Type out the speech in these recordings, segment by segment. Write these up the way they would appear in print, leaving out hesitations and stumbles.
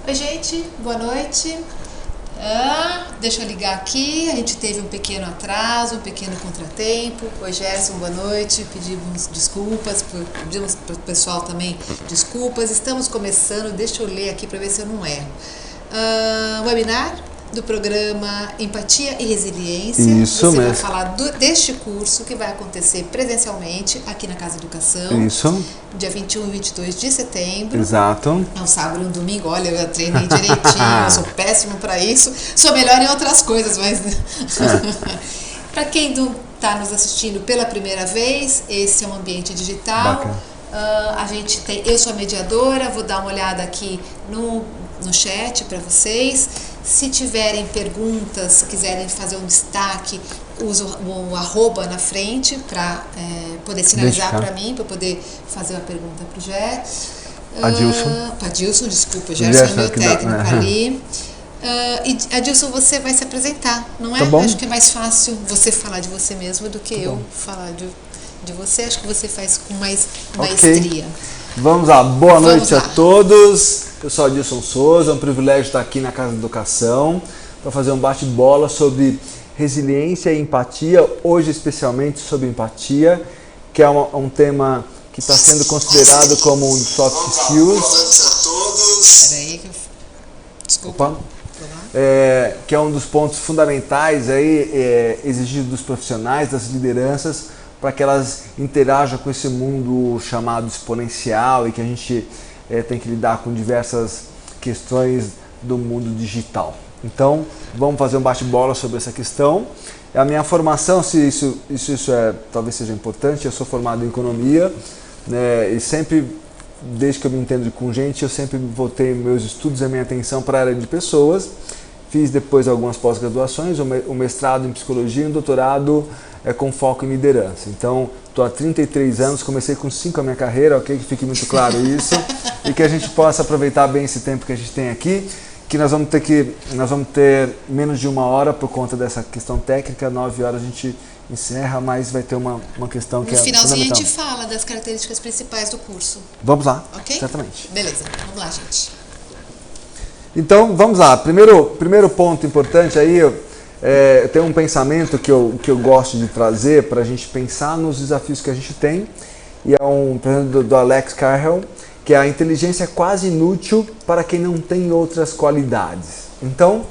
Oi, gente, boa noite. Deixa eu ligar aqui, a gente teve um pequeno atraso, um pequeno contratempo. Oi, Gerson, boa noite. Pedimos desculpas, pedimos para o pessoal também desculpas. Estamos começando, deixa eu ler aqui para ver se eu não erro. Webinar do programa Empatia e Resiliência. Isso Você mesmo. vai falar deste curso que vai acontecer presencialmente aqui na Casa Educação. Isso. Dia 21 e 22 de setembro. Exato. É um sábado e um domingo. Olha, eu treinei direitinho, eu sou péssimo para isso. Sou melhor em outras coisas, mas... Para quem não está nos assistindo pela primeira vez, esse é um ambiente digital. Bacana. Eu sou a mediadora, vou dar uma olhada aqui no chat para vocês. Se tiverem perguntas, quiserem fazer um destaque, uso o arroba na frente para poder sinalizar para mim, para poder fazer uma pergunta para o Gé. Adilson, desculpa, Gerson é meu técnico ali. E Adilson, você vai se apresentar, não é? Tá, acho que é mais fácil você falar de você mesmo do que eu falar de você. Acho que você faz com mais maestria. Vamos lá, boa noite a todos. Eu sou Adilson Souza, é um privilégio estar aqui na Casa da Educação para fazer um bate-bola sobre resiliência e empatia, hoje especialmente sobre empatia, que é um tema que está sendo considerado como um dos soft skills. Peraí que eu... Desculpa. Que é um dos pontos fundamentais aí, exigidos dos profissionais, das lideranças, para que elas interajam com esse mundo chamado exponencial e que a gente tem que lidar com diversas questões do mundo digital. Então, vamos fazer um bate-bola sobre essa questão. A minha formação, se isso talvez seja importante, eu sou formado em economia, né, e sempre, desde que eu me entendo com gente, eu sempre voltei meus estudos e a minha atenção para a área de pessoas. Fiz depois algumas pós-graduações, um mestrado em psicologia e um doutorado com foco em liderança. Então, estou há 33 anos, comecei com 5 a minha carreira, ok? Que fique muito claro isso. E que a gente possa aproveitar bem esse tempo que a gente tem aqui, que nós vamos ter menos de 1 hora por conta dessa questão técnica. 9 horas a gente encerra, mas vai ter uma questão que é fundamental. No finalzinho a gente fala das características principais do curso. Vamos lá, ok? Certamente. Beleza, vamos lá, gente. Então, vamos lá. Primeiro ponto importante aí, eu tenho um pensamento que eu gosto de trazer para a gente pensar nos desafios que a gente tem, e é um pensamento do Alex Carrel, que é a inteligência é quase inútil para quem não tem outras qualidades. Então,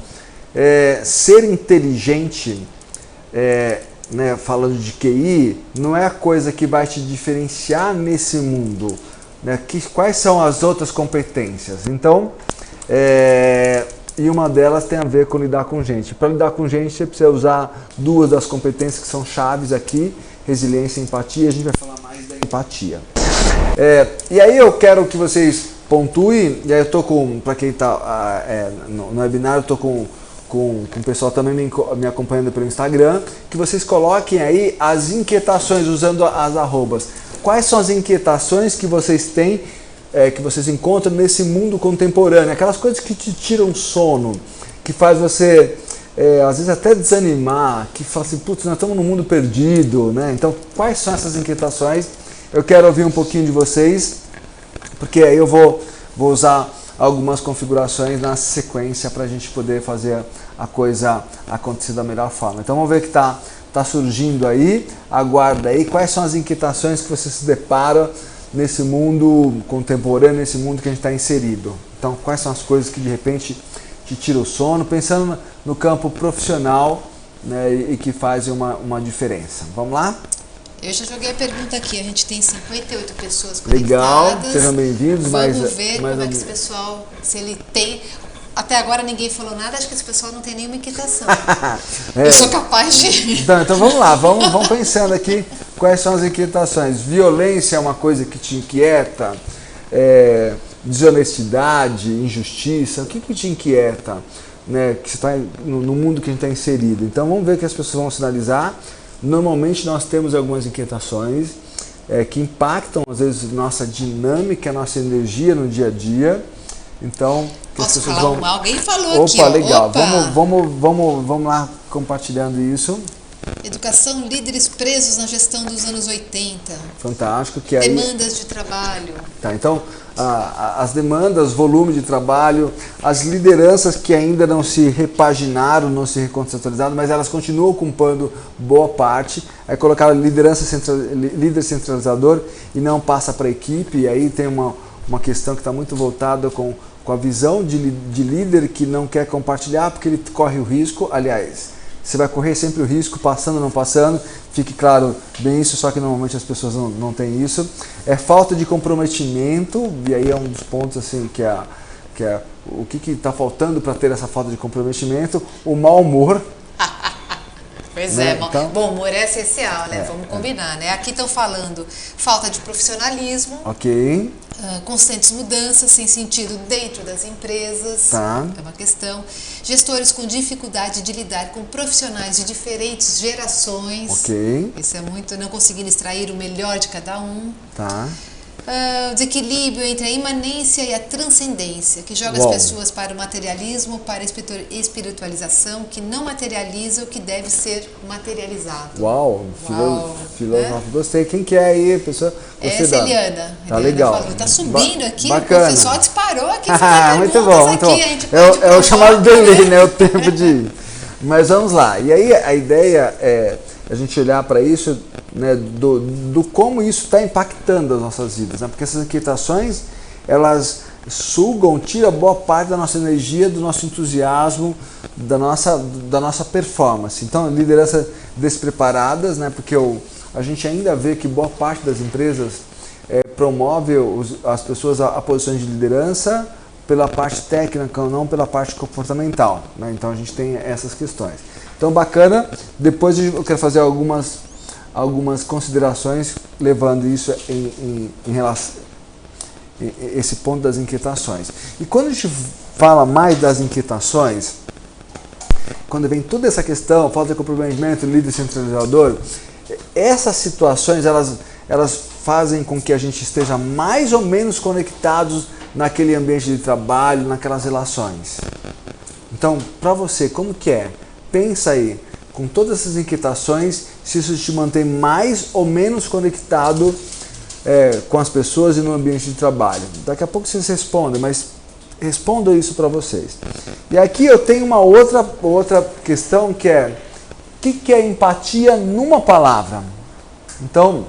ser inteligente, né, falando de QI, não é a coisa que vai te diferenciar nesse mundo, né? Quais são as outras competências? Então, e uma delas tem a ver com lidar com gente. Para lidar com gente, você precisa usar 2 das competências que são chaves aqui, resiliência e empatia. A gente vai falar mais da empatia. E aí eu quero que vocês pontuem, e aí eu estou com, para quem está no webinar, eu estou com o pessoal também me acompanhando pelo Instagram, que vocês coloquem aí as inquietações, usando as arrobas. Quais são as inquietações que vocês têm, que vocês encontram nesse mundo contemporâneo? Aquelas coisas que te tiram sono, que faz você, às vezes até desanimar, que fala assim, putz, nós estamos num mundo perdido, né? Então, quais são essas inquietações? Eu quero ouvir um pouquinho de vocês, porque aí eu vou usar algumas configurações na sequência para a gente poder fazer a coisa acontecer da melhor forma. Então vamos ver o que está surgindo aí, aguarda aí, quais são as inquietações que você se depara nesse mundo contemporâneo, nesse mundo que a gente está inserido. Então quais são as coisas que de repente te tiram o sono, pensando no campo profissional, né, e que fazem uma diferença. Vamos lá? Eu já joguei a pergunta aqui, a gente tem 58 pessoas conectadas. Legal, sejam bem-vindos. Vamos ver como é que esse pessoal, se ele tem... Até agora ninguém falou nada, acho que esse pessoal não tem nenhuma inquietação. Eu sou capaz de... Então vamos lá, vamos pensando aqui quais são as inquietações. Violência é uma coisa que te inquieta? Desonestidade, injustiça, o que te inquieta, né, que você está no mundo que a gente está inserido? Então vamos ver o que as pessoas vão sinalizar. Normalmente nós temos algumas inquietações que impactam, às vezes, nossa dinâmica, nossa energia no dia a dia. Então, que posso as pessoas falar vão... Alguém falou aqui. Opa, legal. Opa. Vamos lá compartilhando isso. Educação, líderes presos na gestão dos anos 80. Fantástico. Que aí... Demandas de trabalho. Tá, então, as demandas, volume de trabalho, as lideranças que ainda não se repaginaram, não se reconceptualizaram, mas elas continuam ocupando boa parte. Aí colocar líder centralizador e não passa para a equipe, e aí tem uma questão que está muito voltada com a visão de líder que não quer compartilhar porque ele corre o risco. Aliás, você vai correr sempre o risco, passando ou não passando, fique claro bem isso, só que normalmente as pessoas não têm isso. É falta de comprometimento, e aí é um dos pontos assim, que é o que está faltando para ter essa falta de comprometimento. O mau humor. Pois né? é, Então, bom humor é essencial, né? Vamos combinar, né? Aqui estão falando falta de profissionalismo, ok. Constantes mudanças sem sentido dentro das empresas, Tá. é uma questão. Gestores com dificuldade de lidar com profissionais de diferentes gerações, Ok. isso é muito, não conseguindo extrair o melhor de cada um. Tá. Desequilíbrio entre a imanência e a transcendência, que joga Uau. as pessoas para o materialismo, para a espiritualização, que não materializa o que deve ser materializado. Uau, filósofo, gostei. Quem que é aí, pessoa? Essa é Eliana. Tá Eliana legal. falou, tá subindo aqui, bacana. o pessoal disparou aqui. Muito bom, muito bom. Aqui, a gente É o chamado delay, né? O tempo de ir. Mas vamos lá. E aí a ideia é a gente olhar para isso, né, do como isso está impactando as nossas vidas, né? Porque essas inquietações, elas sugam, tiram boa parte da nossa energia, do nosso entusiasmo, da nossa performance. Então, liderança despreparadas, né? Porque a gente ainda vê que boa parte das empresas promove as pessoas a posições de liderança pela parte técnica, não pela parte comportamental, né? Então a gente tem essas questões. Então bacana, depois eu quero fazer algumas considerações levando isso em relação a esse ponto das inquietações. E quando a gente fala mais das inquietações, quando vem toda essa questão, falta de comprometimento, líder centralizador, essas situações elas fazem com que a gente esteja mais ou menos conectados naquele ambiente de trabalho, naquelas relações. Então, para você, como que é? Pensa aí, com todas essas inquietações, se isso te mantém mais ou menos conectado com as pessoas e no ambiente de trabalho. Daqui a pouco vocês respondem, mas respondo isso para vocês. E aqui eu tenho uma outra questão que é, o que é empatia numa palavra? Então,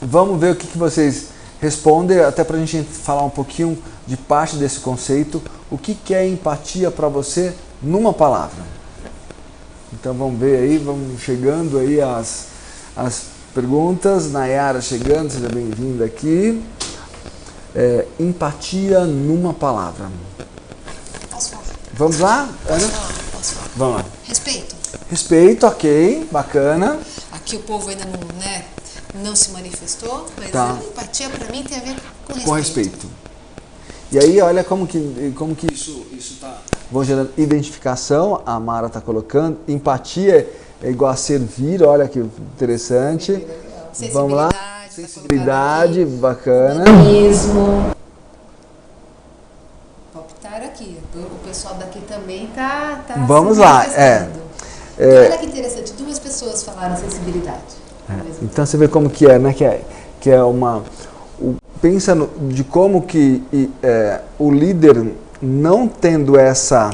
vamos ver o que vocês respondem, até para a gente falar um pouquinho de parte desse conceito. O que é empatia para você numa palavra? Então vamos ver aí, vamos chegando aí as perguntas. Nayara chegando, seja bem-vinda aqui. Empatia numa palavra. Posso falar? Vamos lá, Ana? Posso falar? Vamos lá. Respeito. Respeito, ok, bacana. Aqui o povo ainda não se manifestou, mas Tá. a empatia para mim tem a ver com respeito. Com respeito. E aí, olha como que isso está. Vou gerando identificação, a Mara está colocando. Empatia é igual a servir, olha que interessante. Vamos lá. Sensibilidade, bacana. Humanismo. Palpitar aqui. O pessoal daqui também tá Vamos lá. Olha que interessante, 2 pessoas falaram sensibilidade. Então você vê como que é, né? Que é uma... Pensa de como que o líder, não tendo essa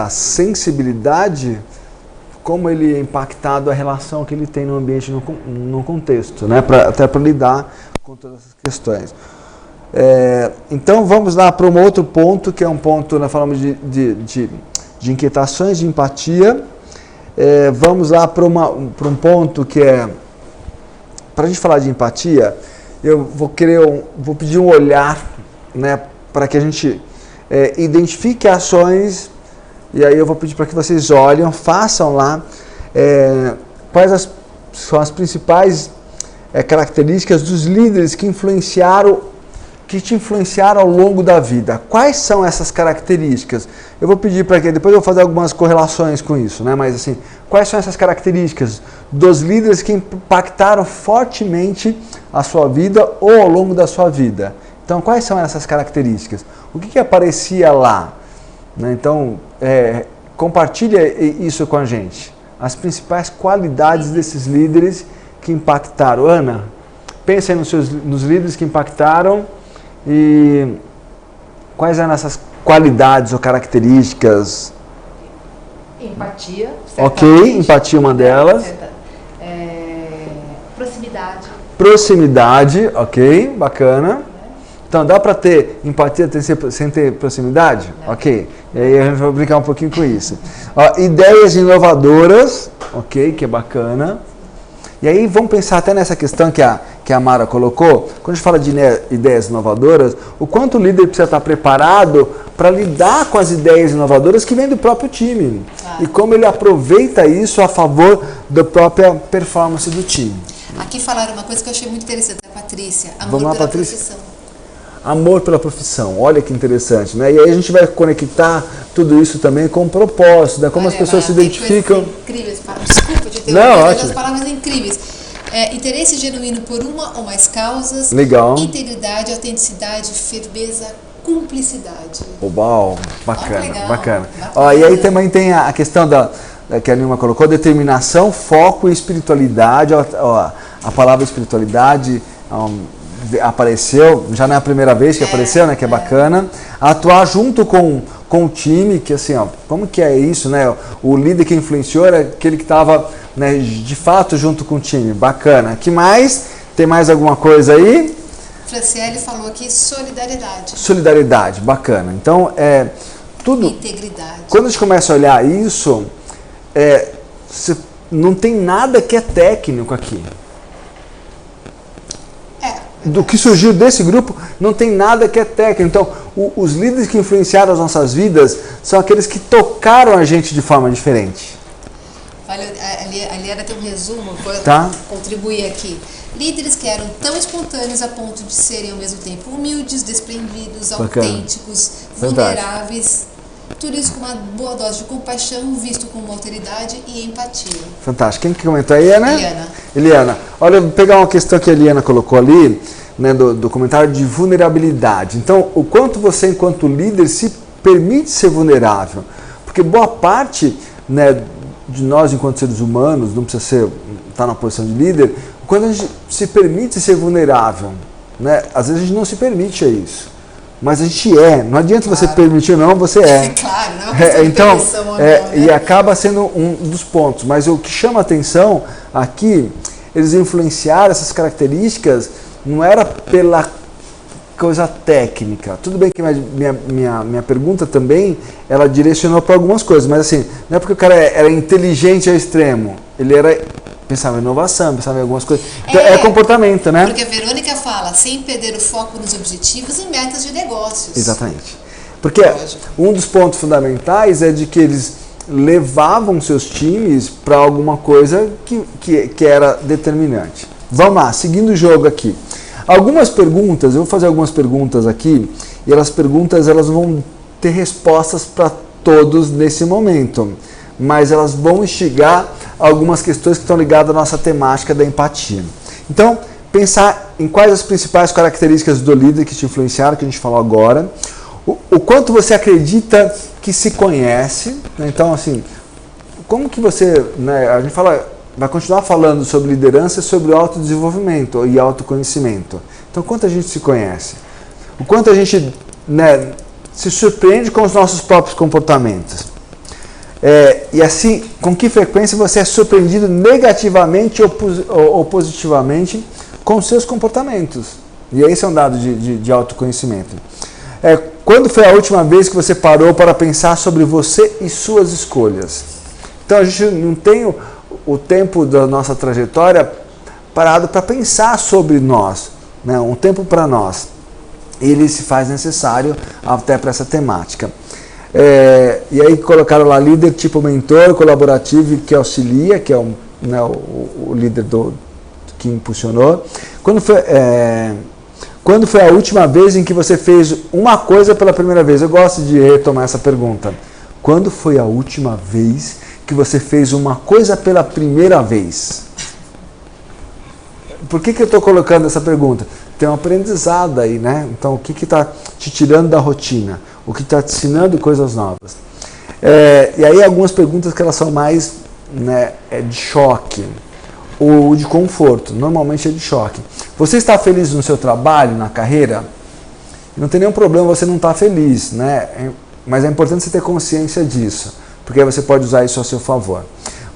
sensibilidade, como ele é impactado a relação que ele tem no ambiente, no contexto, né? Até para lidar com todas essas questões. Então vamos lá para um outro ponto, que é um ponto, nós falamos de inquietações, de empatia. Vamos lá para um ponto que é, para a gente falar de empatia, eu vou pedir um olhar, né, para que a gente identifique ações, e aí eu vou pedir para que vocês olhem, façam lá quais são as principais características dos líderes que te influenciaram ao longo da vida. Quais são essas características? Eu vou pedir para que depois eu vou fazer algumas correlações com isso, né? Mas assim, quais são essas características dos líderes que impactaram fortemente a sua vida ou ao longo da sua vida? Então, quais são essas características? O que aparecia lá? Né? Então, compartilha isso com a gente. As principais qualidades desses líderes que impactaram. Ana, pensa aí nos líderes que impactaram e quais eram essas qualidades ou características? Empatia. Ok, empatia é uma delas. Proximidade. Proximidade, ok, bacana. Então, dá para ter empatia sem ter proximidade? Não. Ok. E aí a gente vai brincar um pouquinho com isso. Ó, ideias inovadoras, ok, que é bacana. E aí vamos pensar até nessa questão que a Mara colocou. Quando a gente fala de ideias inovadoras, o quanto o líder precisa estar preparado para lidar com as ideias inovadoras que vêm do próprio time. E como ele aproveita isso a favor da própria performance do time. Aqui falaram uma coisa que eu achei muito interessante, a Patrícia. Amor Vamos lá, pela Patrícia. profissão. Amor pela profissão, olha que interessante, né? E aí a gente vai conectar tudo isso também com o propósito, né? Como as pessoas se identificam. Incríveis, desculpa de ter as palavras incríveis. Interesse genuíno por uma ou mais causas. Legal. Integridade, autenticidade, firmeza, cumplicidade. Uau, bacana, legal, bacana. Ó, e aí também tem a questão que a Nilma colocou, determinação, foco e espiritualidade. Ó, a palavra espiritualidade apareceu, já não é a primeira vez que apareceu, né, que é bacana. Atuar junto com o time, que assim, ó, como que é isso, né? O líder que influenciou era aquele que estava, né, de fato junto com o time, bacana. Que mais? Tem mais alguma coisa aí? Franciele falou aqui solidariedade. Solidariedade, bacana. Então, tudo... Integridade. Quando a gente começa a olhar isso, não tem nada que é técnico aqui. Do que surgiu desse grupo, não tem nada que é técnico. Então, os líderes que influenciaram as nossas vidas são aqueles que tocaram a gente de forma diferente. Olha, a Liana tem um resumo, vou contribuir aqui. Líderes que eram tão espontâneos a ponto de serem ao mesmo tempo humildes, desprendidos, autênticos, vulneráveis. Tudo isso com uma boa dose de compaixão, visto com uma alteridade e empatia. Fantástico. Quem que comentou aí, né? Eliana. Eliana. Olha, eu vou pegar uma questão que a Eliana colocou ali, né, do comentário de vulnerabilidade. Então, o quanto você, enquanto líder, se permite ser vulnerável. Porque boa parte, né, de nós, enquanto seres humanos, não precisa estar na posição de líder, quando a gente se permite ser vulnerável, né, às vezes a gente não se permite isso. Mas a gente não adianta você permitir ou não, você é. Claro, não então, não, né? E acaba sendo um dos pontos. Mas o que chama a atenção aqui, eles influenciaram essas características, não era pela coisa técnica. Tudo bem que minha pergunta também, ela direcionou para algumas coisas, mas assim, não é porque o cara era inteligente ao extremo, ele pensava em inovação, pensava em algumas coisas. Então, é comportamento, né? Porque a Verônica fala, sem perder o foco nos objetivos e metas de negócios. Exatamente. Porque um dos pontos fundamentais é de que eles levavam seus times para alguma coisa que era determinante. Vamos lá, seguindo o jogo aqui. Algumas perguntas, eu vou fazer algumas perguntas aqui, e elas vão ter respostas para todos nesse momento, mas elas vão instigar algumas questões que estão ligadas à nossa temática da empatia. Então, pensar em quais as principais características do líder que te influenciaram, que a gente falou agora, o quanto você acredita que se conhece, né? Então, assim, como que você, né, a gente vai continuar falando sobre liderança e sobre autodesenvolvimento e autoconhecimento. Então, quanto a gente se conhece? O quanto a gente, né, se surpreende com os nossos próprios comportamentos. E assim, com que frequência você é surpreendido negativamente ou positivamente com os seus comportamentos. E esse é um dado de autoconhecimento. Quando foi a última vez que você parou para pensar sobre você e suas escolhas? Então, a gente não tem o tempo da nossa trajetória parado para pensar sobre nós, né? Um tempo para nós. Ele se faz necessário até para essa temática. E aí colocaram lá líder tipo mentor, colaborativo que auxilia, que é o líder que impulsionou. Quando foi a última vez em que você fez uma coisa pela primeira vez? Eu gosto de retomar essa pergunta. Quando foi a última vez que você fez uma coisa pela primeira vez? Por que eu estou colocando essa pergunta? Tem um aprendizado aí, né? Então, o que está te tirando da rotina? O que está te ensinando coisas novas? E aí algumas perguntas que elas são mais, né, de choque ou de conforto. Normalmente é de choque. Você está feliz no seu trabalho, na carreira? Não tem nenhum problema você não estar feliz, né? Mas é importante você ter consciência disso, porque aí você pode usar isso a seu favor.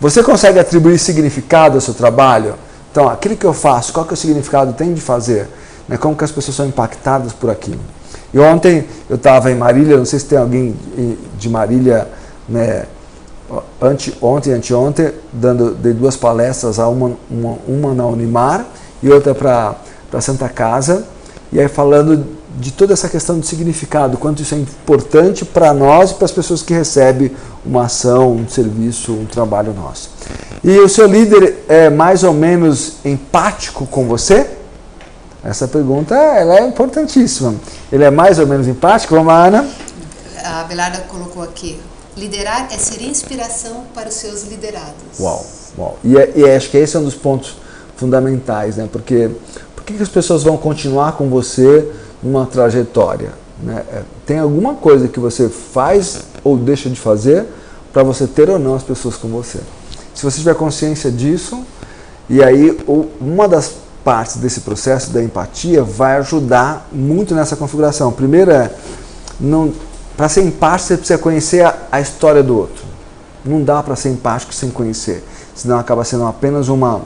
Você consegue atribuir significado ao seu trabalho? Então, aquilo que eu faço, qual que é o significado que eu tenho de fazer? Né? Como que as pessoas são impactadas por aquilo? E ontem eu estava em Marília, não sei se tem alguém de Marília, né, anteontem, dei 2 palestras, uma na Unimar e outra para Santa Casa, e aí falando de toda essa questão de significado, quanto isso é importante para nós e para as pessoas que recebem uma ação, um serviço, um trabalho nosso. E o seu líder é mais ou menos empático com você? Essa pergunta ela é importantíssima. Ele é mais ou menos empático? Vamos lá, Ana? A Belarda colocou aqui, liderar é ser inspiração para os seus liderados. Uau, uau. E acho que esse é um dos pontos fundamentais, né? Porque por que as pessoas vão continuar com você numa trajetória? Né? Tem alguma coisa que você faz ou deixa de fazer para você ter ou não as pessoas com você. Se você tiver consciência disso, e aí uma das partes desse processo da empatia vai ajudar muito nessa configuração. Primeiro para ser empático você precisa conhecer a história do outro. Não dá para ser empático sem conhecer, senão acaba sendo apenas uma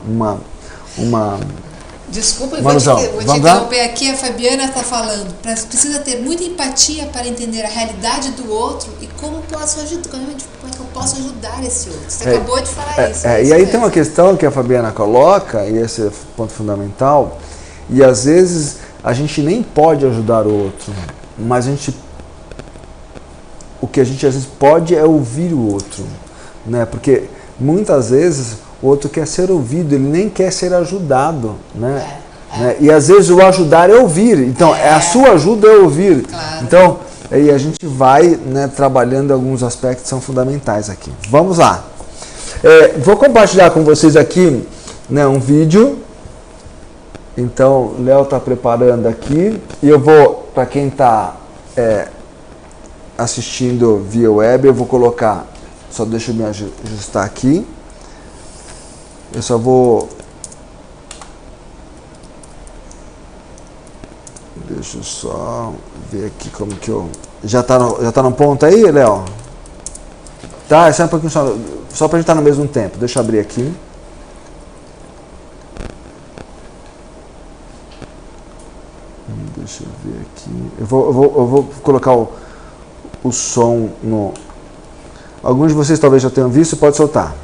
Desculpa, eu vou te interromper aqui, a Fabiana está falando, precisa ter muita empatia para entender a realidade do outro e como é que eu posso ajudar esse outro. Você acabou de falar isso. E aí tem uma questão que a Fabiana coloca, e esse é o ponto fundamental, e às vezes a gente nem pode ajudar o outro, mas o que a gente às vezes pode é ouvir o outro, né? Porque muitas vezes o outro quer ser ouvido, ele nem quer ser ajudado, né? E às vezes o ajudar é ouvir, então a sua ajuda é ouvir. Claro. Então, aí a gente vai, né, trabalhando alguns aspectos que são fundamentais aqui. Vamos lá. Vou compartilhar com vocês aqui, né, um vídeo. Então, o Léo está preparando aqui e eu vou, para quem está assistindo via web, eu vou colocar, só deixa eu me ajustar aqui. Eu só vou... Deixa eu só ver aqui como que eu... Já tá no ponto aí, Léo? Tá, é só um pouquinho só pra gente estar no mesmo tempo. Deixa eu abrir aqui. Deixa eu ver aqui. Eu vou colocar o som no... Alguns de vocês talvez já tenham visto, pode soltar.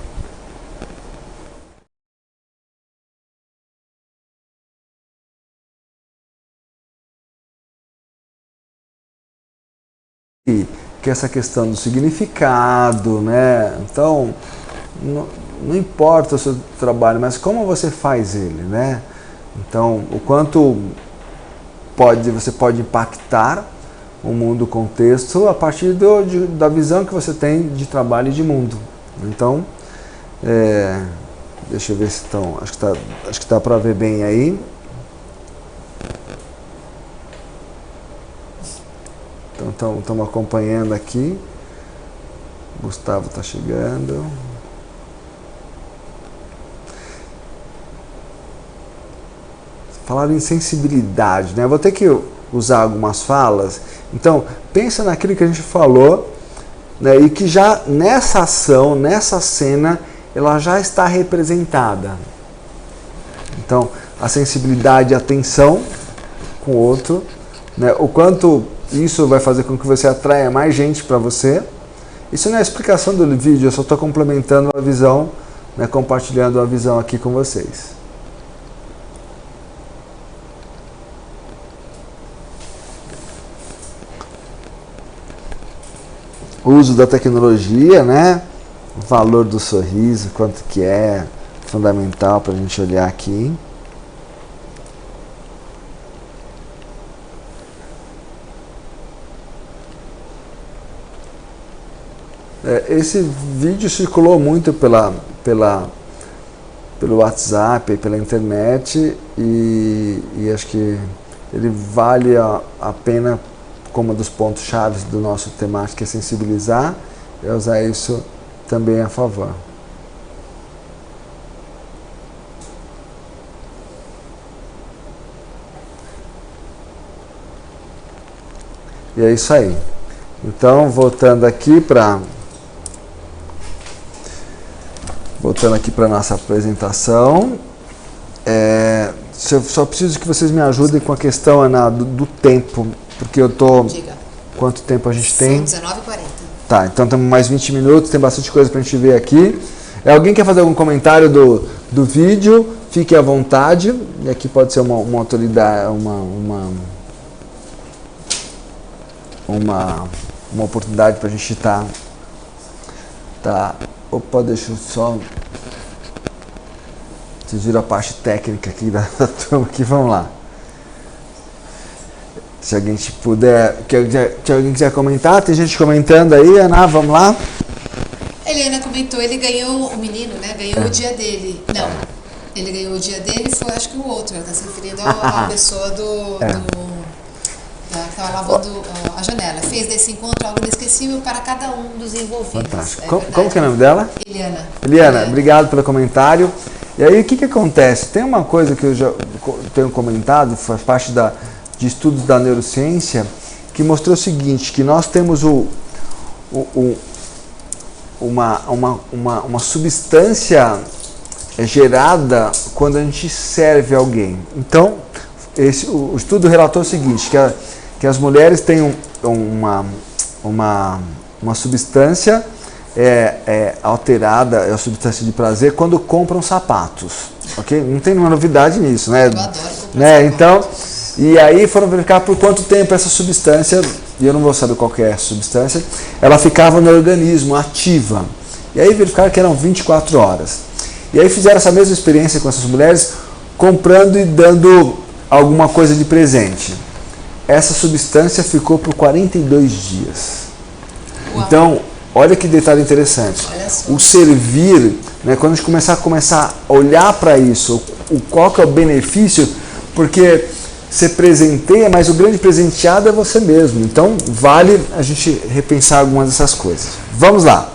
Que essa questão do significado, né? Então, não importa o seu trabalho, mas como você faz ele, né? Então, o quanto você pode impactar o mundo, o contexto, a partir da visão que você tem de trabalho e de mundo. Então, deixa eu ver se estão... Acho que tá para ver bem aí. Então, estamos acompanhando aqui. Gustavo está chegando. Falaram em sensibilidade, né? Vou ter que usar algumas falas. Então, pensa naquilo que a gente falou, né? E que já nessa ação, nessa cena, ela já está representada. Então, a sensibilidade e a atenção com o outro, né? O quanto isso vai fazer com que você atraia mais gente para você. Isso não é a explicação do vídeo, eu só estou complementando a visão, né, compartilhando a visão aqui com vocês. O uso da tecnologia, né? O valor do sorriso, quanto que é fundamental para a gente olhar aqui. Esse vídeo circulou muito pelo WhatsApp, pela internet, e acho que ele vale a pena como um dos pontos chaves do nosso temático, que é sensibilizar é usar isso também a favor. E é isso aí. Então, voltando aqui para nossa apresentação, só preciso que vocês me ajudem com a questão, Ana, do tempo, porque eu tô... Diga. Quanto tempo a gente tem? São 19h40. Tá, então temos mais 20 minutos, tem bastante coisa pra gente ver aqui. Alguém quer fazer algum comentário do vídeo? Fique à vontade. E aqui pode ser uma autoridade, uma oportunidade pra gente Opa, deixa eu só... Vocês viram a parte técnica aqui da turma aqui, vamos lá. Se alguém puder, se alguém quiser comentar, tem gente comentando aí, Ana, vamos lá. Eliana comentou, ele ganhou, o menino, né, ganhou o dia dele. Não, ele ganhou o dia dele, foi acho que o outro, ela está se referindo à pessoa que estava lavando a janela. Fez desse encontro algo inesquecível para cada um dos envolvidos. Fantástico. Como que é o nome dela? Eliana, obrigado pelo comentário. E aí, o que acontece? Tem uma coisa que eu já tenho comentado, faz parte de estudos da neurociência, que mostrou o seguinte, que nós temos uma substância gerada quando a gente serve alguém. Então, o estudo relatou o seguinte, que as mulheres têm uma substância alterada, é a substância de prazer, quando compram sapatos. Okay? Não tem nenhuma novidade nisso, né? Eu adoro comprar sapatos. Então, e aí foram verificar por quanto tempo essa substância, e eu não vou saber qual que é essa substância, ela ficava no organismo, ativa. E aí verificaram que eram 24 horas. E aí fizeram essa mesma experiência com essas mulheres, comprando e dando alguma coisa de presente. Essa substância ficou por 42 dias. Uau. Então, olha que detalhe interessante. O servir, né, quando a gente começar a olhar para isso, qual que é o benefício, porque você presenteia, mas o grande presenteado é você mesmo. Então, vale a gente repensar algumas dessas coisas. Vamos lá.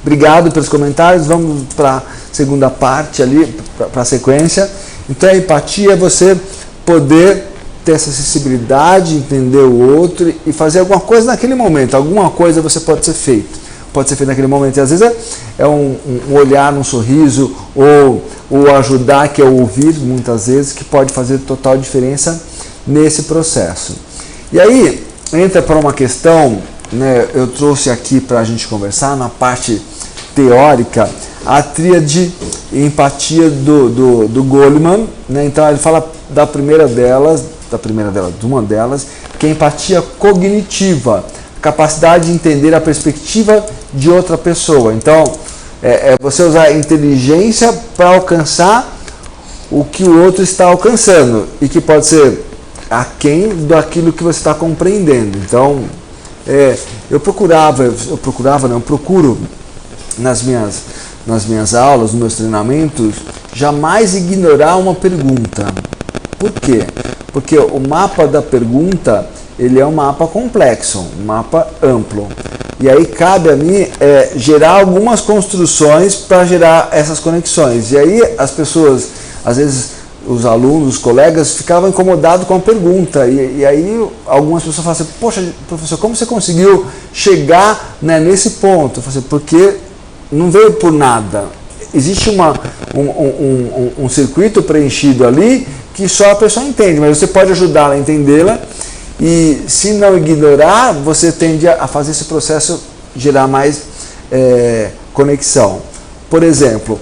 Obrigado pelos comentários. Vamos para a segunda parte ali, para a sequência. Então, a empatia é você poder ter essa sensibilidade, entender o outro e fazer alguma coisa naquele momento. Alguma coisa você pode ser feito. Pode ser feito naquele momento. E às vezes é um olhar, um sorriso, ou ajudar, que é o ouvir, muitas vezes, que pode fazer total diferença nesse processo. E aí, entra para uma questão, né, eu trouxe aqui para a gente conversar, na parte teórica, a tríade empatia do Goleman, né? Então ele fala de uma delas, que é a empatia cognitiva, capacidade de entender a perspectiva de outra pessoa. Então, você usar a inteligência para alcançar o que o outro está alcançando e que pode ser aquém daquilo que você está compreendendo. Então, eu procuro nas minhas aulas, nos meus treinamentos, jamais ignorar uma pergunta. Por quê? Porque o mapa da pergunta, ele é um mapa complexo, um mapa amplo. E aí cabe a mim gerar algumas construções para gerar essas conexões. E aí as pessoas, às vezes os alunos, os colegas, ficavam incomodados com a pergunta. E aí algumas pessoas falam assim, poxa, professor, como você conseguiu chegar, né, nesse ponto? Eu falei assim, porque não veio por nada. Existe um circuito preenchido ali que só a pessoa entende, mas você pode ajudá-la a entendê-la. E se não ignorar, você tende a fazer esse processo gerar mais conexão. Por exemplo,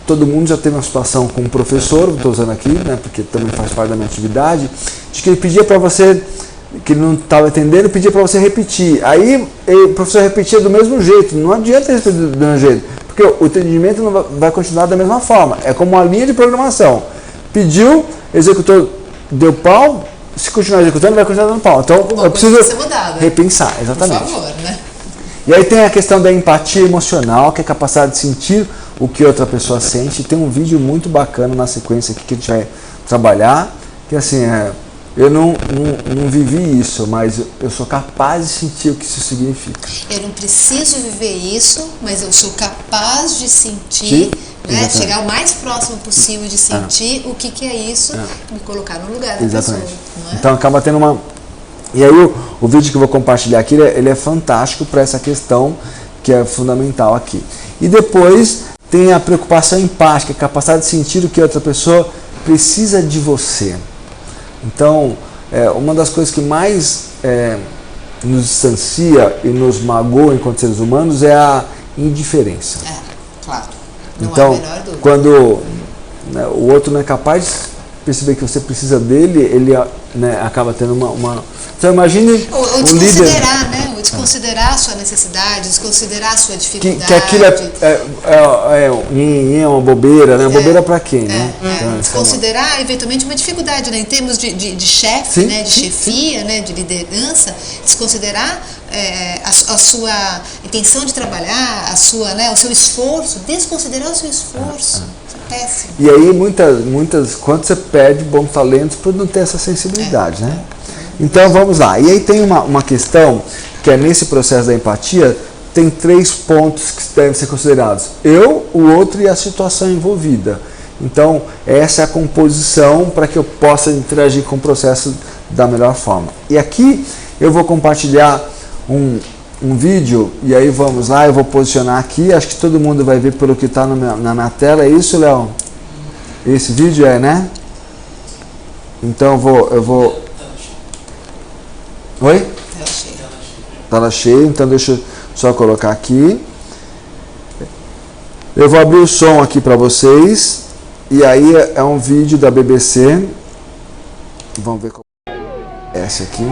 todo mundo já teve uma situação com um professor, estou usando aqui, né, porque também faz parte da minha atividade, de que ele pedia para você, que ele não estava entendendo, pedia para você repetir. Aí o professor repetia do mesmo jeito, não adianta repetir do mesmo jeito, porque o entendimento não vai continuar da mesma forma. É como uma linha de programação. Pediu, executou, deu pau, se continuar executando, vai continuar dando pau. Então, eu preciso repensar, exatamente. Por favor, né? E aí tem a questão da empatia emocional, que é a capacidade de sentir o que outra pessoa sente. Tem um vídeo muito bacana na sequência aqui que a gente vai trabalhar, que assim, eu não vivi isso, mas eu sou capaz de sentir o que isso significa. Eu não preciso viver isso, mas eu sou capaz de sentir, né, chegar o mais próximo possível de sentir o que é isso, me colocar no lugar da pessoa. Não é? Então acaba tendo uma... E aí o vídeo que eu vou compartilhar aqui, ele é fantástico para essa questão que é fundamental aqui. E depois tem a preocupação empática, a capacidade de sentir o que a outra pessoa precisa de você. Então, uma das coisas que mais nos distancia e nos magoa enquanto seres humanos é a indiferença. Claro. Não então, há a menor dúvida. Quando o outro não é capaz de perceber que você precisa dele, ele acaba tendo uma... Então imagine ou desconsiderar, né? Ou desconsiderar a sua necessidade, desconsiderar a sua dificuldade. Que aquilo é uma bobeira, né? Bobeira para quem, né? Então, desconsiderar eventualmente uma dificuldade, né? Em termos de chefe, né? De chefia, né? De liderança, desconsiderar a sua intenção de trabalhar, o seu esforço, desconsiderar o seu esforço. Isso é péssimo. E aí muitas quando você perde bons talentos por não ter essa sensibilidade, né? Então vamos lá. E aí tem uma questão que é nesse processo da empatia, tem 3 pontos que devem ser considerados. Eu, o outro e a situação envolvida. Então essa é a composição para que eu possa interagir com o processo da melhor forma. E aqui eu vou compartilhar um vídeo, e aí vamos lá, eu vou posicionar aqui, acho que todo mundo vai ver pelo que está na minha tela. É isso, Léo? Esse vídeo né? Então eu vou... Oi? Tela cheia, então deixa eu só colocar aqui. Eu vou abrir o som aqui para vocês, e aí é um vídeo da BBC. Vamos ver qual é esse aqui.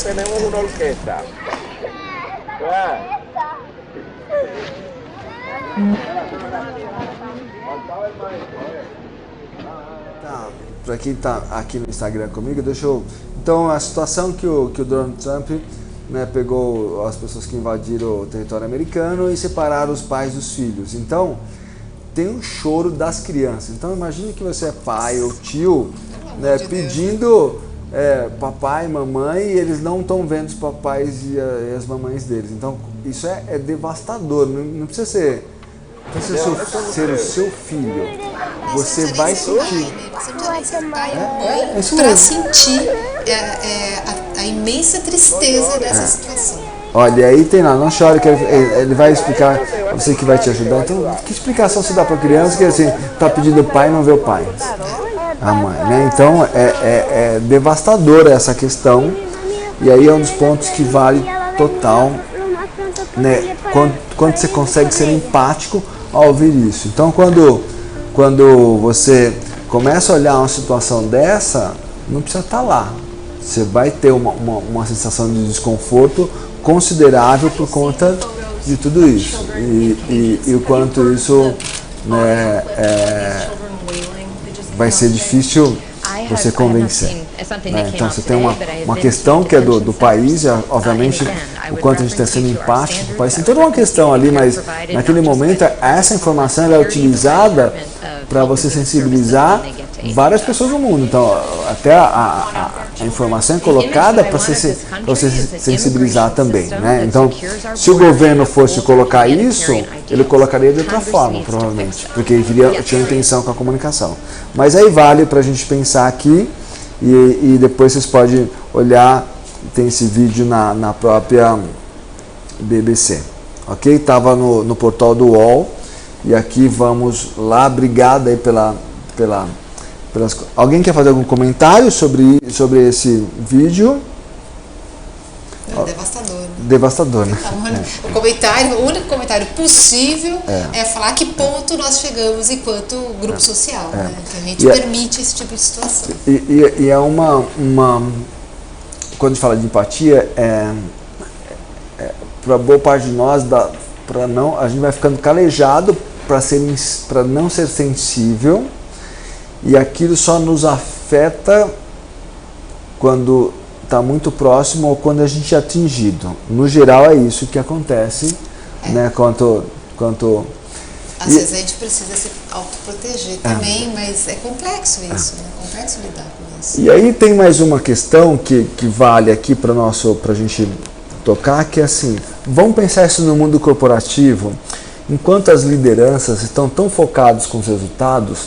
Tenemos una orquesta. Para quem está aqui no Instagram comigo, então a situação que o Donald Trump, né, pegou as pessoas que invadiram o território americano e separaram os pais dos filhos. Então tem um choro das crianças. Então imagine que você é pai ou tio, né, pedindo papai, mamãe, e eles não estão vendo os papais e as mamães deles. Então isso é devastador. Não precisa ser o seu filho. Você vai sentir. Para sentir a imensa tristeza dessa situação. Olha, aí tem lá, não chore, que ele vai explicar, você que vai te ajudar. Então, que explicação se dá para a criança que assim, está pedindo o pai e não vê o pai? A mãe, né? Então, é devastadora essa questão, e aí é um dos pontos que vale total, né? Quando você consegue ser empático ao ouvir isso. Então, quando você começa a olhar uma situação dessa, não precisa estar lá. Você vai ter uma sensação de desconforto considerável por conta de tudo isso. E o quanto isso, né, vai ser difícil você convencer. Né? Então você tem uma questão que é do país, obviamente o quanto a gente está sendo empático do país. Tem toda uma questão ali, mas naquele momento essa informação é utilizada para você sensibilizar várias pessoas no mundo. Então até a informação é colocada para você sensibilizar também. Né? Então se o governo fosse colocar isso, ele colocaria de outra forma, provavelmente, porque ele tinha intenção com a comunicação. Mas aí vale para a gente pensar aqui, e depois vocês podem olhar, tem esse vídeo na própria BBC, ok? Estava no portal do UOL, e aqui vamos lá. Obrigado aí pelas... Alguém quer fazer algum comentário sobre esse vídeo? Devastador. Né? Devastador, né? O único comentário possível é falar que ponto nós chegamos enquanto grupo social, né? Que a gente permite esse tipo de situação. E é quando a gente fala de empatia, para boa parte de nós, a gente vai ficando calejado para não ser sensível, e aquilo só nos afeta quando tá muito próximo ou quando a gente é atingido. No geral é isso que acontece, né? Às vezes a gente precisa se autoproteger também, mas é complexo isso, né? É complexo lidar com isso. E aí tem mais uma questão que vale aqui para a gente tocar, que é assim, vamos pensar isso no mundo corporativo, enquanto as lideranças estão tão focadas com os resultados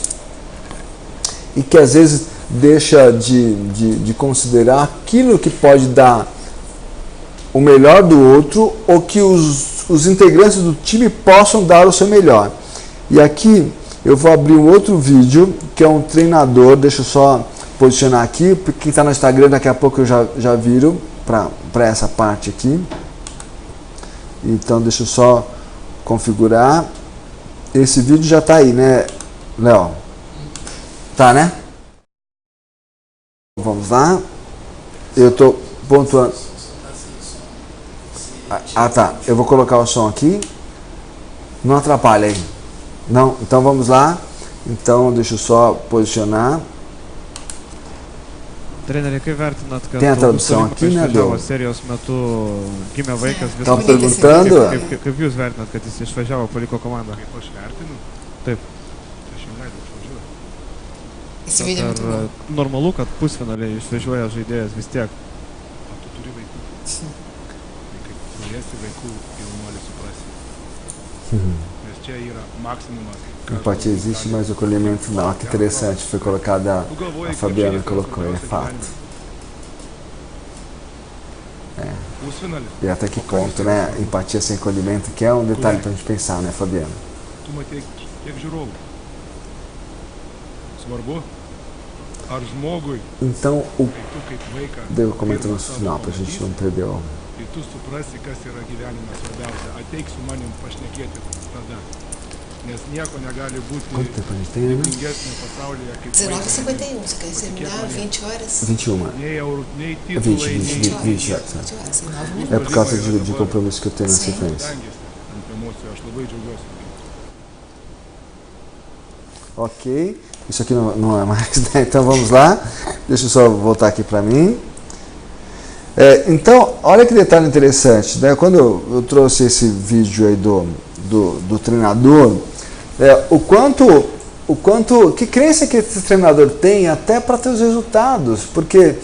e que às vezes deixa de considerar aquilo que pode dar o melhor do outro ou que os integrantes do time possam dar o seu melhor. E aqui eu vou abrir um outro vídeo que é um treinador, deixa eu só posicionar aqui, porque quem está no Instagram daqui a pouco eu já viram para essa parte aqui. Então deixa eu só configurar. Esse vídeo já está aí, né, Léo? Tá, né? Vamos lá. Eu estou pontuando. Ah, tá. Eu vou colocar o som aqui. Não atrapalha aí. Não? Então vamos lá. Então deixa eu só posicionar. Treneri, kaip vertinat, kad Tem a tradução aqui, né, išvažiavo Dėl? serijos metu gimė vaikas, Estão viskas. perguntando. Kaip jūs vertinat, kad jis išvažiavo, paliko komandą? Kaip aš vertinu, Taip. aš jam leidau išvažiuoti. Esse vídeo é muito bom. Ar normalu, kad pusfinaliai išvažiuoja žaidėjas vis tiek? O tu turi vaikų. Tai kaip turėsi vaikų, jaunuolį suprasi. Nes čia yra maksimumas. Empatia existe, mas o acolhimento não. Que interessante, foi colocada, a Fabiana colocou, é fato. Pusfinalis. E até que ponto, né? Empatia sem acolhimento, que é um detalhe pra gente pensar, né, Fabiana? Tu matei kiek žiūrovų. Svarbu, ar žmogui, Então, kai tu kaip vaiką, devo comentar no pirmą savo final pra gente não perder o... tai tu suprasi, kas yra gyvenime svarbiausia. Ateik su manim pašnekėti tada. Nes nieko negali būti Quanto tempo a gente tem, né? laimingesnio pasaulyje kaip 19h51, você quer terminar 20 horas? 21. Nei eurų, nei 20, titulai, 20, nei 20 horas, horas. 20 horas, 9 minutos. É por causa de compromisso que eu tenho na Sim. sequência. stengiasi ant emocijų. Aš labai džiaugiuosi. Ok, isso aqui não é mais, né? Então vamos lá, deixa eu só voltar aqui para mim. Então, olha que detalhe interessante, né? Quando eu trouxe esse vídeo aí do treinador, que crença que esse treinador tem até para ter os resultados, porque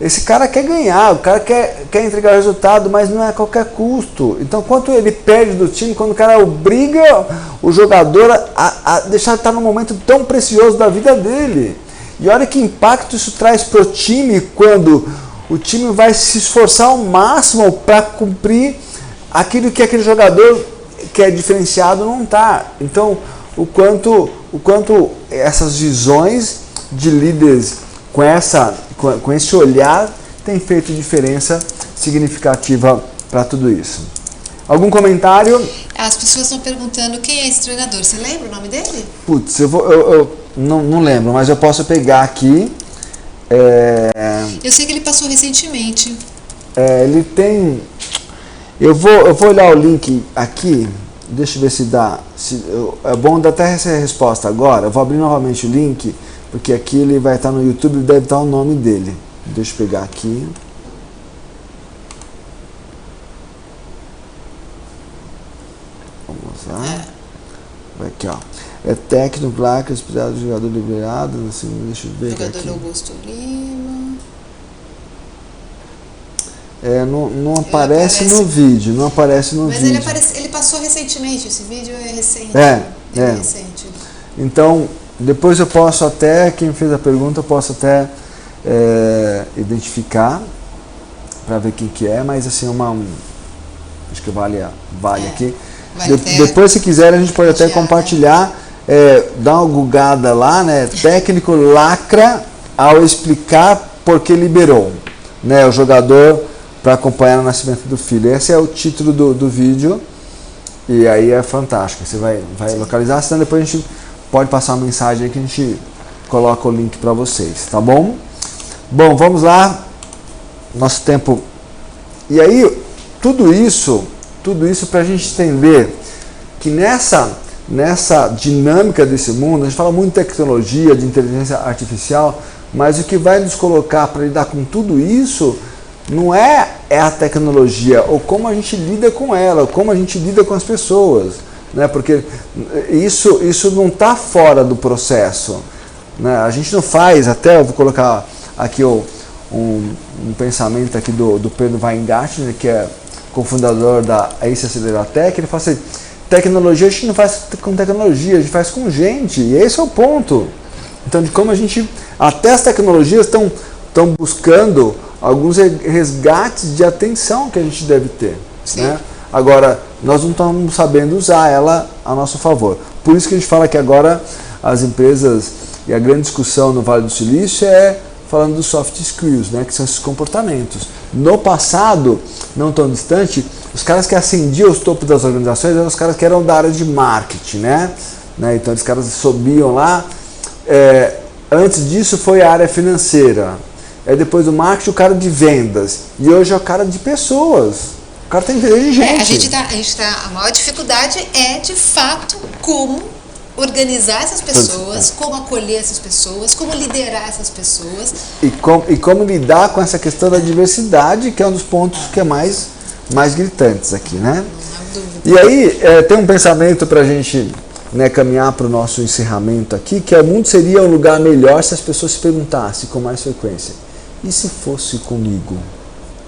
esse cara quer ganhar, o cara quer entregar o resultado, mas não é a qualquer custo. Então, quanto ele perde do time, quando o cara obriga o jogador a deixar ele estar num momento tão precioso da vida dele. E olha que impacto isso traz para o time quando o time vai se esforçar ao máximo para cumprir aquilo que aquele jogador que é diferenciado não está. Então, o quanto essas visões de líderes com esse olhar tem feito diferença significativa para tudo isso. Algum comentário? As pessoas estão perguntando quem é esse treinador. Você lembra o nome dele? Putz, eu não lembro, mas eu posso pegar aqui. Eu sei que ele passou recentemente. Ele tem... Eu vou olhar o link aqui. Deixa eu ver se dá. É bom dar até essa resposta agora. Eu vou abrir novamente o link, porque aqui ele vai estar no YouTube e deve estar o nome dele. Deixa eu pegar aqui. Vamos lá. Vai aqui, ó. É técnico, placa, inspirado, jogador liberado. Assim, deixa eu ver Jogador aqui. Augusto Lima. Não aparece no vídeo, não aparece no Mas vídeo. ele passou recentemente, esse vídeo é recente. Ele é recente. Então, depois eu posso até, quem fez a pergunta, eu posso até identificar para ver quem que é, mas assim, acho que vale aqui. Vale Depois, se quiser, a gente pode até compartilhar, dar uma googada lá, né? Técnico lacra ao explicar por que liberou, né, o jogador para acompanhar o nascimento do filho. Esse é o título do vídeo e aí é fantástico. Você vai localizar, senão depois a gente pode passar uma mensagem aí que a gente coloca o link para vocês, tá bom? Bom, vamos lá. Nosso tempo. E aí, tudo isso para a gente entender que nessa dinâmica desse mundo, a gente fala muito de tecnologia, de inteligência artificial, mas o que vai nos colocar para lidar com tudo isso não é a tecnologia, ou como a gente lida com ela, ou como a gente lida com as pessoas, né? Porque isso não está fora do processo, né? A gente não faz, até eu vou colocar aqui um pensamento aqui do Pedro Weingartner, que é cofundador da Ace Aceleratec. Ele fala assim: tecnologia a gente não faz com tecnologia, a gente faz com gente, e esse é o ponto. Então, de como a gente, até as tecnologias estão buscando alguns resgates de atenção que a gente deve ter, né? Agora, nós não estamos sabendo usar ela a nosso favor. Por isso que a gente fala que agora as empresas, e a grande discussão no Vale do Silício é falando dos soft skills, né, que são esses comportamentos. No passado, não tão distante, os caras que ascendiam aos topos das organizações eram os caras que eram da área de marketing, né? Então, os caras subiam lá. Antes disso foi a área financeira. Depois do marketing, o cara de vendas. E hoje é o cara de pessoas. O cara tem interesse de gente. A maior dificuldade é, de fato, como organizar essas pessoas, como acolher essas pessoas, como liderar essas pessoas. E como lidar com essa questão da diversidade, que é um dos pontos que é mais gritantes aqui, né? Não há dúvida. E aí, tem um pensamento para a gente, né, caminhar para o nosso encerramento aqui, que o mundo seria um lugar melhor se as pessoas se perguntassem com mais frequência: e se fosse comigo?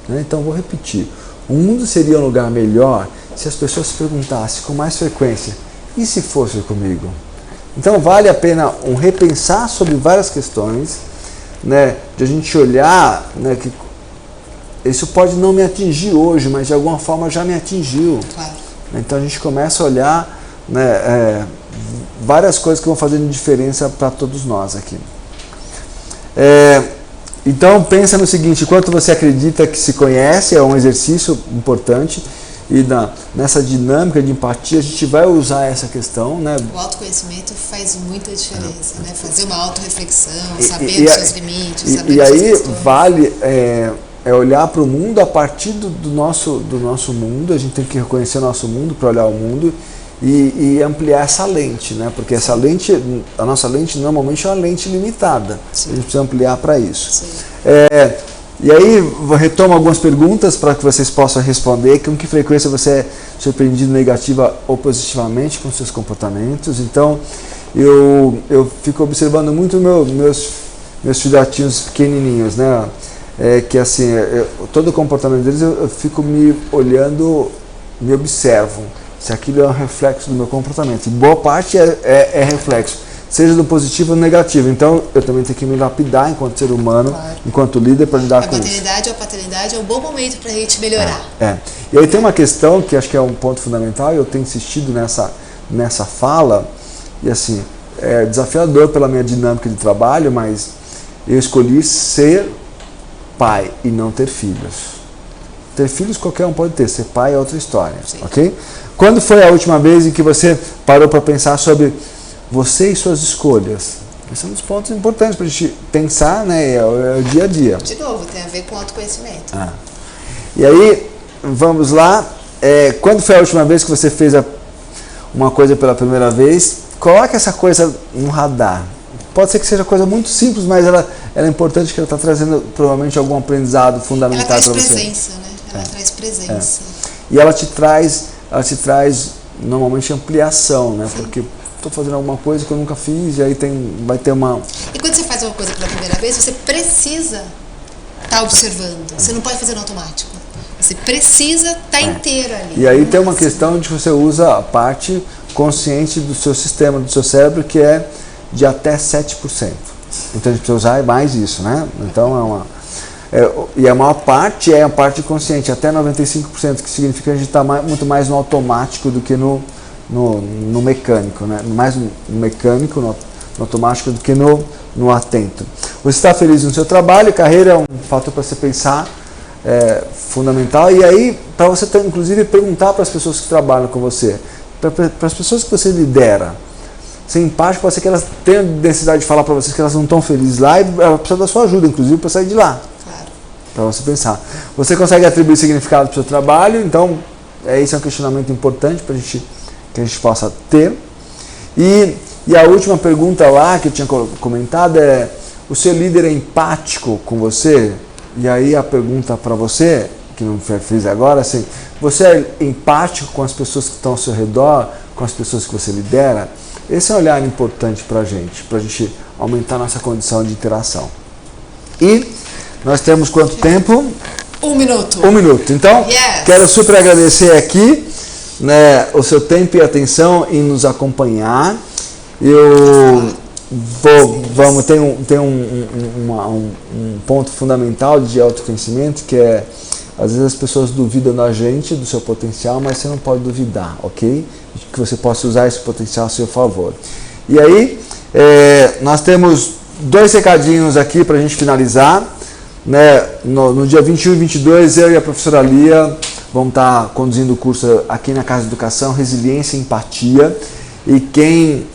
Então, vou repetir. O mundo seria um lugar melhor se as pessoas se perguntassem com mais frequência: e se fosse comigo? Então, vale a pena repensar sobre várias questões, né, de a gente olhar, né, que isso pode não me atingir hoje, mas de alguma forma já me atingiu. Claro. Então, a gente começa a olhar, né, várias coisas que vão fazendo diferença para todos nós aqui. Então, pensa no seguinte: quanto você acredita que se conhece, é um exercício importante, e nessa dinâmica de empatia a gente vai usar essa questão, né? O autoconhecimento faz muita diferença, né? Fazer uma autorreflexão, saber dos seus limites, saber e das suas aí questões. vale olhar para o mundo a partir do nosso mundo. A gente tem que reconhecer o nosso mundo para olhar o mundo e ampliar essa lente, né? Porque essa lente, a nossa lente normalmente é uma lente limitada. Sim. A gente precisa ampliar para isso. Sim. E aí, retomo algumas perguntas para que vocês possam responder. Com que frequência você é surpreendido negativa ou positivamente com seus comportamentos? Então, eu fico observando muito meus filhotinhos pequenininhos, né? Que assim, todo o comportamento deles eu fico me olhando, me observo se aquilo é um reflexo do meu comportamento. E boa parte é reflexo, seja do positivo ou do negativo. Então, eu também tenho que me lapidar enquanto ser humano, claro, enquanto líder, para lidar com isso. A maternidade ou a paternidade é um bom momento para a gente melhorar. E aí tem uma questão que acho que é um ponto fundamental, e eu tenho insistido nessa fala, e assim, é desafiador pela minha dinâmica de trabalho, mas eu escolhi ser pai e não ter filhos. Ter filhos qualquer um pode ter, ser pai é outra história, ok? Quando foi a última vez em que você parou para pensar sobre você e suas escolhas? Esse é um dos pontos importantes para a gente pensar, né? É o dia a dia. De novo, tem a ver com autoconhecimento. E aí, vamos lá. Quando foi a última vez que você fez uma coisa pela primeira vez? Coloque essa coisa no radar. Pode ser que seja coisa muito simples, mas ela é importante, que ela está trazendo provavelmente algum aprendizado fundamental para você. Ela traz presença, né? Ela traz presença. E ela te traz normalmente ampliação, né? Sim. Porque estou fazendo alguma coisa que eu nunca fiz, e aí vai ter uma... E quando você faz uma coisa pela primeira vez, você precisa estar observando. Você não pode fazer no automático. Você precisa estar inteiro ali. E aí tem uma questão de que você usa a parte consciente do seu sistema, do seu cérebro, que é de até 7%. Então a gente precisa usar mais isso, né? Então e a maior parte é a parte consciente, até 95%, que significa que a gente está muito mais no automático do que no mecânico, né? Mais no mecânico, no automático, do que no atento. Você está feliz no seu trabalho, carreira é um fator para você pensar, fundamental. E aí, para você inclusive perguntar para as pessoas que trabalham com você, para as pessoas que você lidera, ser empático, pode ser que elas tenham necessidade de falar para vocês que elas não estão felizes lá, e ela precisa da sua ajuda, inclusive, para sair de lá. Claro. Para você pensar. Você consegue atribuir significado para o seu trabalho? Então, esse é um questionamento importante para que a gente possa ter. E a última pergunta lá, que eu tinha comentado, é: o seu líder é empático com você? E aí a pergunta para você, que não fiz agora, assim, você é empático com as pessoas que estão ao seu redor, com as pessoas que você lidera? Esse é um olhar importante para a gente aumentar nossa condição de interação. E nós temos quanto tempo? 1 minuto. 1 minuto. Então, Yes. Quero super agradecer aqui, né, o seu tempo e atenção em nos acompanhar. Eu tem um ponto fundamental de autoconhecimento, que é, às vezes as pessoas duvidam da gente, do seu potencial, mas você não pode duvidar, ok? Que você possa usar esse potencial a seu favor. E aí, nós temos 2 recadinhos aqui para a gente finalizar. Né? No dia 21 e 22, eu e a professora Lia vamos estar conduzindo o curso aqui na Casa de Educação, Resiliência e Empatia. E quem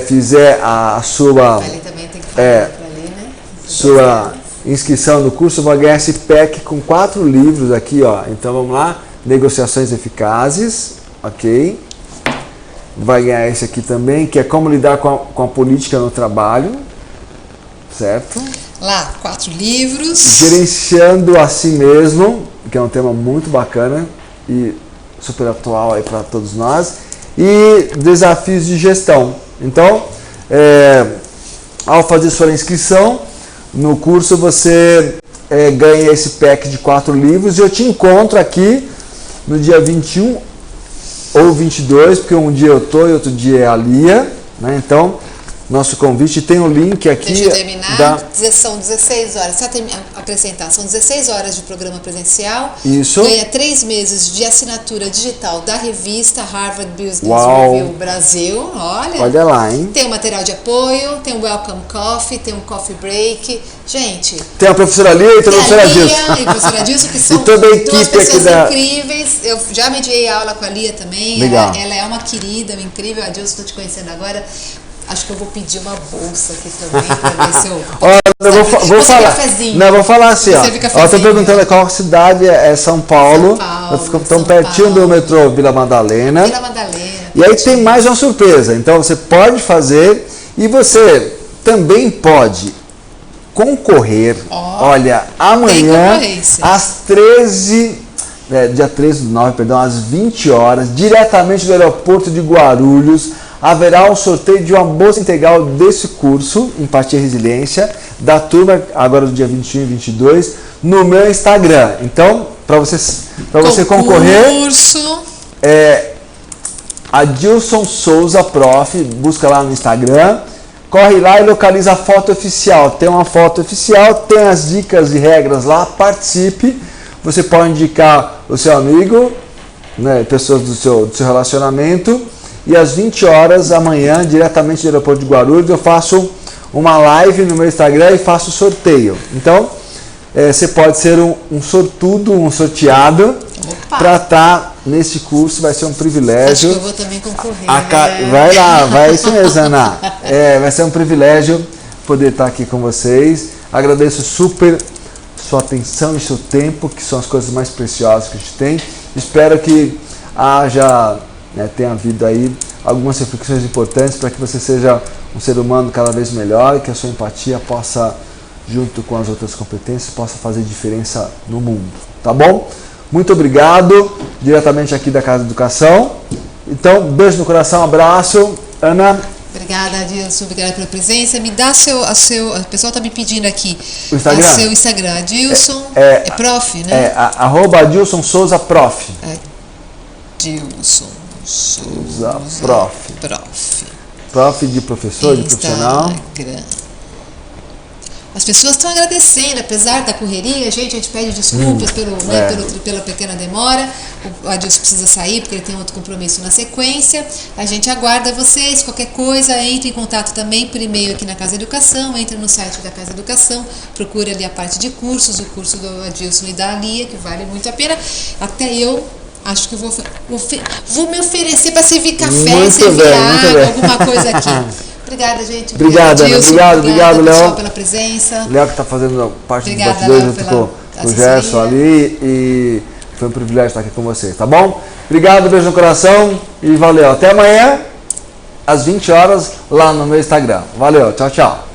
fizer a sua, Também tem que falar pra ler, né? sua inscrição no curso vai ganhar esse pack com 4 livros aqui, ó. Então vamos lá, Negociações Eficazes, ok? Vai ganhar esse aqui também, que é Como Lidar com a Política no Trabalho, certo? Lá, 4 livros. Gerenciando a Si Mesmo, que é um tema muito bacana e super atual aí para todos nós. E Desafios de Gestão. Então, ao fazer sua inscrição no curso, você ganha esse pack de 4 livros. E eu te encontro aqui no dia 21 ou 22, porque um dia eu estou e outro dia é a Lia, né? Então, nosso convite tem um link aqui. Deixa eu terminar. São 16 horas. Só apresentar. São 16 horas de programa presencial. Isso. Ganha 3 meses de assinatura digital da revista Harvard Business Uau. Review Brasil. Olha lá, hein? Tem um material de apoio, tem um Welcome Coffee, tem um Coffee Break. Gente, tem a professora Lia e tem a professora Dilson. E a professora Dilson, que são toda a equipe 2 pessoas aqui incríveis. Eu já mediei aula com a Lia também. Legal. Ela é uma querida, incrível. A Dilson, estou te conhecendo agora. Acho que eu vou pedir uma bolsa aqui também para ver se eu. Olha, eu vou falar. Não, vou falar assim, ó. Eu tô perguntando qual cidade é São Paulo. Estão pertinho do metrô Vila Madalena. Vila Madalena. E aí tem mais uma surpresa. Então você pode fazer e você também pode concorrer. Olha, amanhã às 13. Dia 13 do 9, perdão, às 20 horas, diretamente do aeroporto de Guarulhos, haverá um sorteio de uma bolsa integral desse curso, Empatia e Resiliência, da turma, agora do dia 21 e 22, no meu Instagram. Então, para você concorrer, Adilson Souza Prof, busca lá no Instagram, corre lá e localiza a foto oficial. Tem uma foto oficial, tem as dicas e regras lá, participe. Você pode indicar o seu amigo, né, pessoas do seu relacionamento. E às 20 horas amanhã, diretamente do aeroporto de Guarulhos, eu faço uma live no meu Instagram e faço sorteio. Então, você pode ser um sortudo, um sorteado, para estar nesse curso. Vai ser um privilégio. Acho que eu vou também concorrer. Vai lá, vai isso mesmo, Ana. Vai ser um privilégio poder estar aqui com vocês. Agradeço super sua atenção e seu tempo, que são as coisas mais preciosas que a gente tem. Espero que tenha havido aí algumas reflexões importantes para que você seja um ser humano cada vez melhor e que a sua empatia possa, junto com as outras competências, possa fazer diferença no mundo. Tá bom? Muito obrigado, diretamente aqui da Casa de Educação. Então, beijo no coração, abraço. Ana? Obrigada, Adilson. Obrigada pela presença. Me dá o pessoal está me pedindo aqui. O Instagram? Seu Instagram, Adilson. É prof, né? @Adilson Souza Prof. Adilson Souza Prof. Prof de professor, de profissional. As pessoas estão agradecendo, apesar da correria, gente, a gente pede desculpas pela pequena demora. O Adilson precisa sair porque ele tem outro compromisso na sequência. A gente aguarda vocês, qualquer coisa, entre em contato também por e-mail aqui na Casa Educação, entre no site da Casa Educação, procura ali a parte de cursos, o curso do Adilson e da Lia, que vale muito a pena. Até eu acho que vou me oferecer para servir café, servir água, alguma coisa aqui. Obrigada, gente. Obrigado, obrigado, Léo, pela presença. Léo que está fazendo parte dos bastidores junto com o Gerson ali, e foi um privilégio estar aqui com você, tá bom? Obrigado, beijo no coração e valeu. Até amanhã, às 20 horas, lá no meu Instagram. Valeu, tchau, tchau.